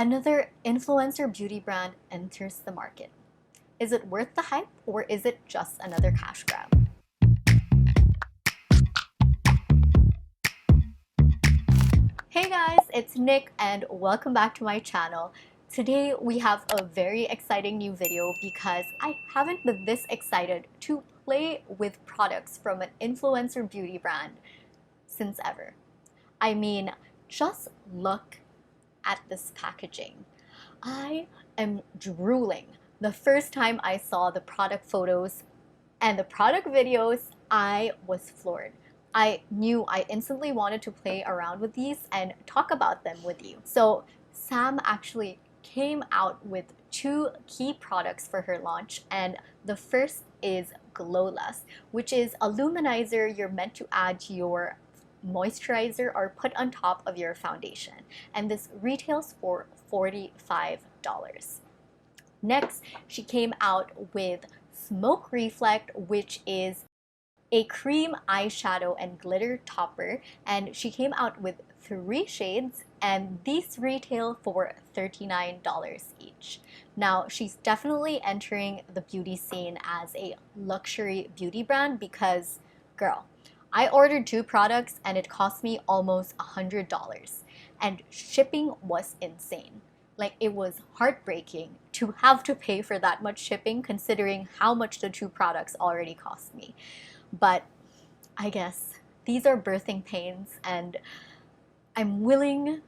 Another influencer beauty brand enters the market. Is it worth the hype or is it just another cash grab? Hey guys, it's Nick and welcome back to my channel. Today we have a very exciting new video because I haven't been this excited to play with products from an influencer beauty brand since ever. I mean, just look at this packaging. I am drooling. The first time I saw the product photos and the product videos, I was floored. I knew I instantly wanted to play around with these and talk about them with you. So Sam actually came out with two key products for her launch, and the first is glowlust, which is a luminizer you're meant to add to your moisturizer or put on top of your foundation, and this retails for $45. Next, she came out with Smoke Reflect, which is a cream eyeshadow and glitter topper, and she came out with 3 shades, and these retail for $39 each. Now, she's definitely entering the beauty scene as a luxury beauty brand because, girl, I ordered 2 products and it cost me almost $100, and shipping was insane. Like, it was heartbreaking to have to pay for that much shipping considering how much the 2 products already cost me. But I guess these are birthing pains, and I'm willing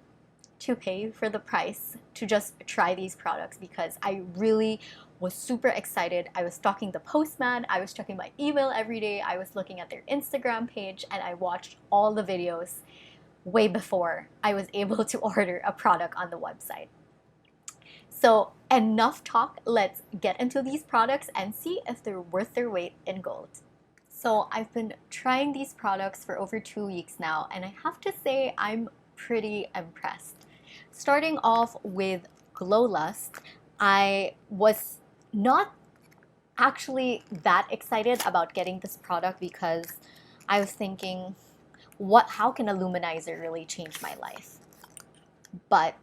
to pay for the price to just try these products because I really was super excited. I was stalking the postman, I was checking my email every day, I was looking at their Instagram page, and I watched all the videos way before I was able to order a product on the website. So enough talk, let's get into these products and see if they're worth their weight in gold. So I've been trying these products for over 2 weeks now, and I have to say I'm pretty impressed. Starting off with glowlust, I was not actually that excited about getting this product because I was thinking, how can a luminizer really change my life? But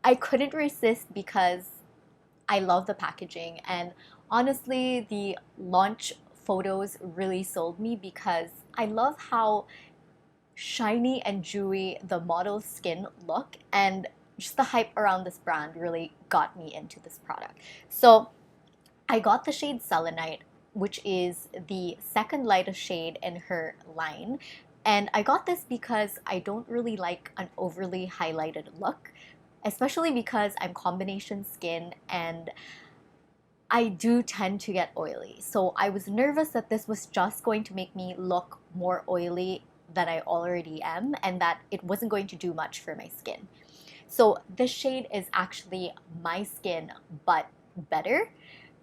I couldn't resist because I love the packaging, and honestly, the launch photos really sold me because I love how shiny and dewy the model's skin look, and just the hype around this brand really got me into this product. So I got the shade Selenite, which is the second lightest shade in her line, and I got this because I don't really like an overly highlighted look, especially because I'm combination skin and I do tend to get oily. So I was nervous that this was just going to make me look more oily than I already am, and that it wasn't going to do much for my skin. So this shade is actually my skin, but better.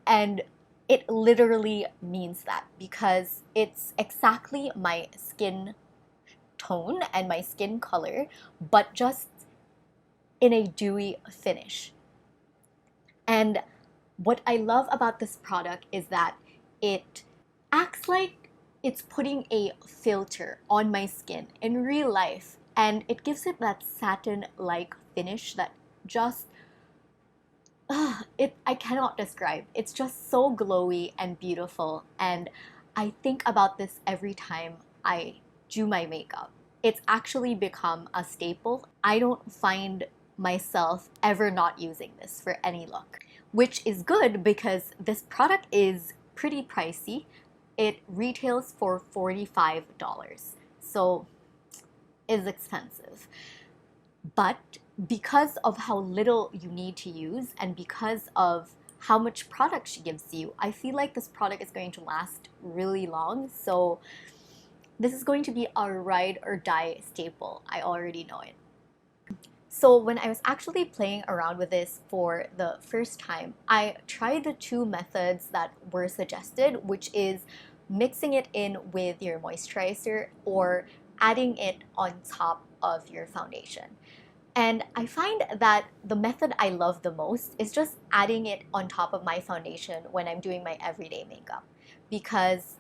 And it literally means that because it's exactly my skin tone and my skin color, but just in a dewy finish. And what I love about this product is that it acts like it's putting a filter on my skin in real life, and it gives it that satin-like finish that just I cannot describe. It's just so glowy and beautiful, and I think about this every time I do my makeup. It's actually become a staple. I don't find myself ever not using this for any look, which is good because this product is pretty pricey. It retails for $45, so it's expensive. But because of how little you need to use and because of how much product she gives you, I feel like this product is going to last really long. So this is going to be a ride or die staple. I already know it. So when I was actually playing around with this for the first time, I tried the 2 methods that were suggested, which is mixing it in with your moisturizer or adding it on top of your foundation. And I find that the method I love the most is just adding it on top of my foundation when I'm doing my everyday makeup, because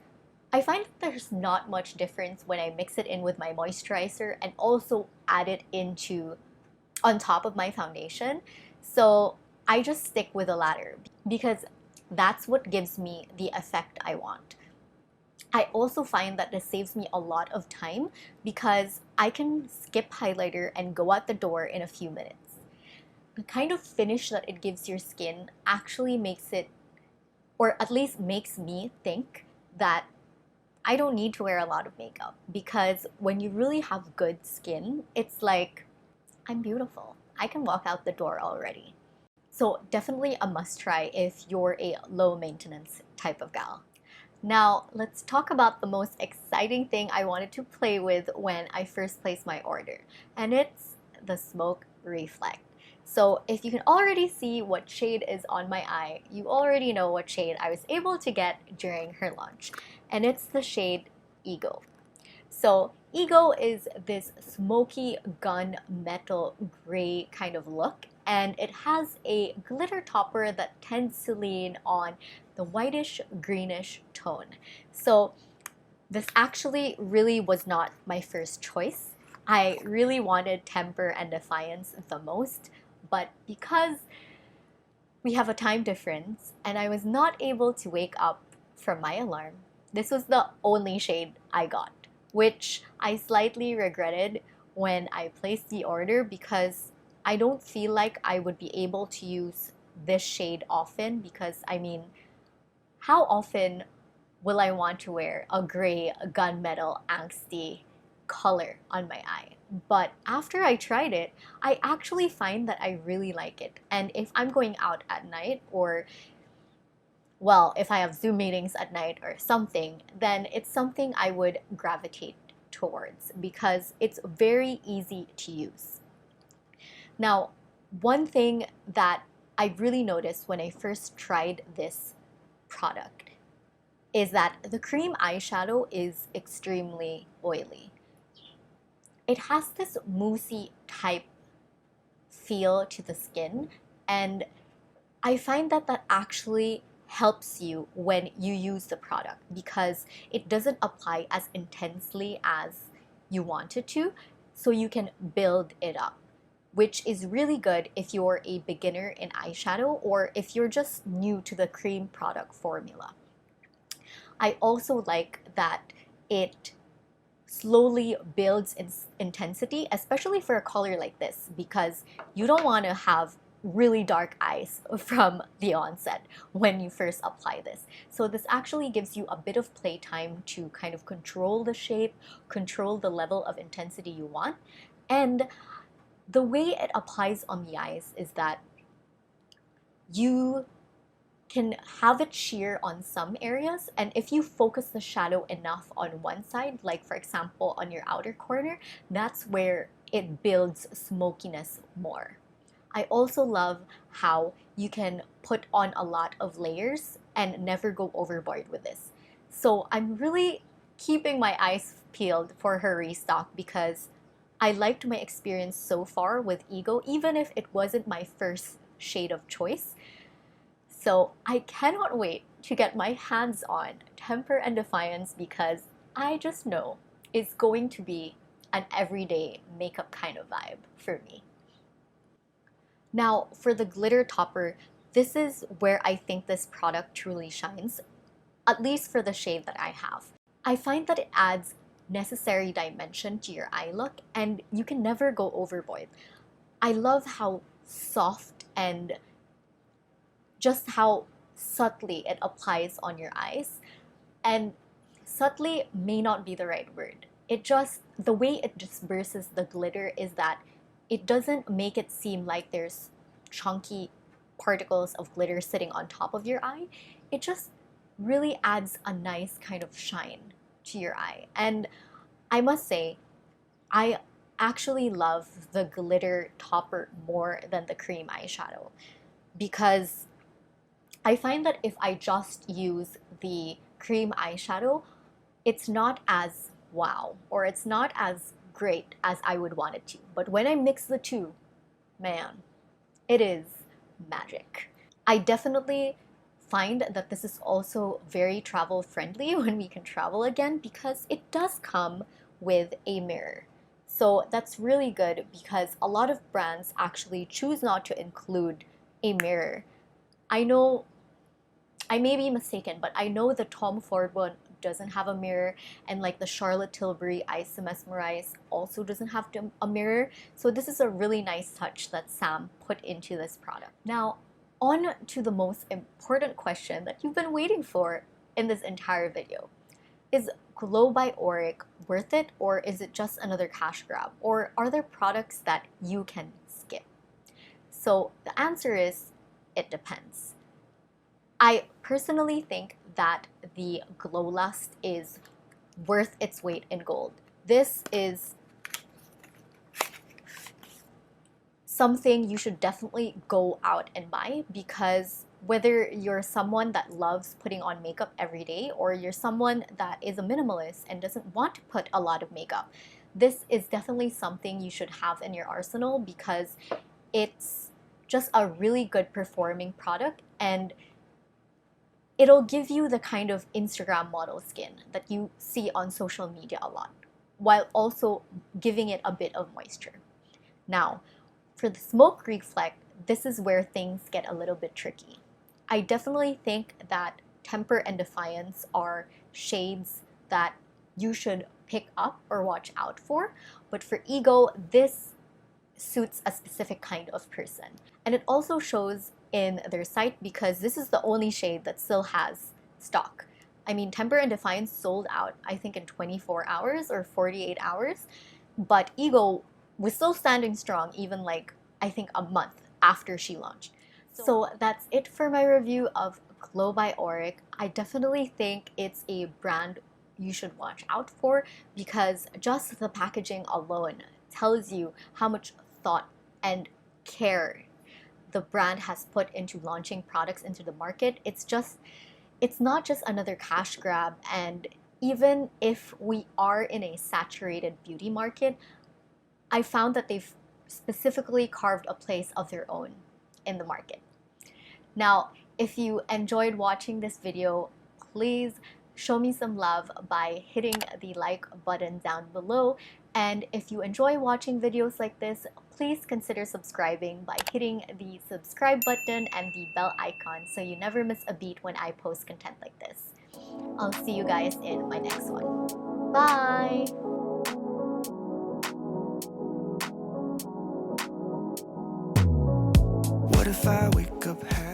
I find that there's not much difference when I mix it in with my moisturizer and also add it into on top of my foundation. So I just stick with the latter because that's what gives me the effect I want. I also find that this saves me a lot of time because I can skip highlighter and go out the door in a few minutes. The kind of finish that it gives your skin actually makes it, or at least makes me think that I don't need to wear a lot of makeup, because when you really have good skin, it's like, I'm beautiful. I can walk out the door already. So definitely a must try if you're a low maintenance type of gal. Now, let's talk about the most exciting thing I wanted to play with when I first placed my order, and it's the smoke reflect. So if you can already see what shade is on my eye, you already know what shade I was able to get during her launch, and it's the shade Ego. So Ego is this smoky gunmetal gray kind of look, and it has a glitter topper that tends to lean on the whitish greenish tone. So this actually really was not my first choice. I really wanted Temper and Defiance the most, but because we have a time difference and I was not able to wake up from my alarm, this was the only shade I got, which I slightly regretted when I placed the order because I don't feel like I would be able to use this shade often, because I mean, how often will I want to wear a gray gunmetal angsty color on my eye? But after I tried it, I actually find that I really like it. And if I'm going out at night, or well, if I have Zoom meetings at night or something, then it's something I would gravitate towards because it's very easy to use. Now, one thing that I really noticed when I first tried this product is that the cream eyeshadow is extremely oily. It has this moussey type feel to the skin, and I find that that actually helps you when you use the product because it doesn't apply as intensely as you want it to, so you can build it up, which is really good if you're a beginner in eyeshadow or if you're just new to the cream product formula. I also like that it slowly builds in intensity, especially for a color like this, because you don't want to have really dark eyes from the onset when you first apply this. So this actually gives you a bit of playtime to kind of control the shape, control the level of intensity you want. And the way it applies on the eyes is that you can have it sheer on some areas, and if you focus the shadow enough on one side, like for example on your outer corner, that's where it builds smokiness more. I also love how you can put on a lot of layers and never go overboard with this. So I'm really keeping my eyes peeled for her restock because I liked my experience so far with Ego, even if it wasn't my first shade of choice. So I cannot wait to get my hands on Temper and Defiance because I just know it's going to be an everyday makeup kind of vibe for me. Now, for the glitter topper, this is where I think this product truly shines, at least for the shade that I have. I find that it adds necessary dimension to your eye look, and you can never go overboard. I love how soft and just how subtly it applies on your eyes. And subtly may not be the right word. It just, the way it disperses the glitter is that it doesn't make it seem like there's chunky particles of glitter sitting on top of your eye. It just really adds a nice kind of shine to your eye. And I must say, I actually love the glitter topper more than the cream eyeshadow because I find that if I just use the cream eyeshadow, it's not as wow, or it's not as great as I would want it to. But when I mix the two, man, it is magic. I definitely find that this is also very travel friendly when we can travel again because it does come with a mirror. So that's really good because a lot of brands actually choose not to include a mirror. I know, I may be mistaken, but I know the Tom Ford one doesn't have a mirror, and like the Charlotte Tilbury Ice to Mesmerize also doesn't have a mirror. So this is a really nice touch that Sam put into this product. Now, on to the most important question that you've been waiting for in this entire video. Is Glow by Auric worth it, or is it just another cash grab? Or are there products that you can skip? So the answer is, it depends. I personally think that the glowlust is worth its weight in gold. This is something you should definitely go out and buy, because whether you're someone that loves putting on makeup every day or you're someone that is a minimalist and doesn't want to put a lot of makeup, this is definitely something you should have in your arsenal, because it's just a really good performing product, and it'll give you the kind of Instagram model skin that you see on social media a lot, while also giving it a bit of moisture. Now, for the smoke reflect, this is where things get a little bit tricky. I definitely think that Temper and Defiance are shades that you should pick up or watch out for, but for Ego, this suits a specific kind of person. And it also shows in their site, because this is the only shade that still has stock. I mean, Temper and Defiance sold out, I think, in 24 hours or 48 hours, but Ego was still standing strong even like, I think, a month after she launched. So that's it for my review of Glow by Auric. I definitely think it's a brand you should watch out for, because just the packaging alone tells you how much thought and care the brand has put into launching products into the market. It's not just another cash grab, and even if we are in a saturated beauty market, I found that they've specifically carved a place of their own in the market. Now, if you enjoyed watching this video, please show me some love by hitting the like button down below. And if you enjoy watching videos like this, please consider subscribing by hitting the subscribe button and the bell icon so you never miss a beat when I post content like this. I'll see you guys in my next one. Bye! What if I wake up happy?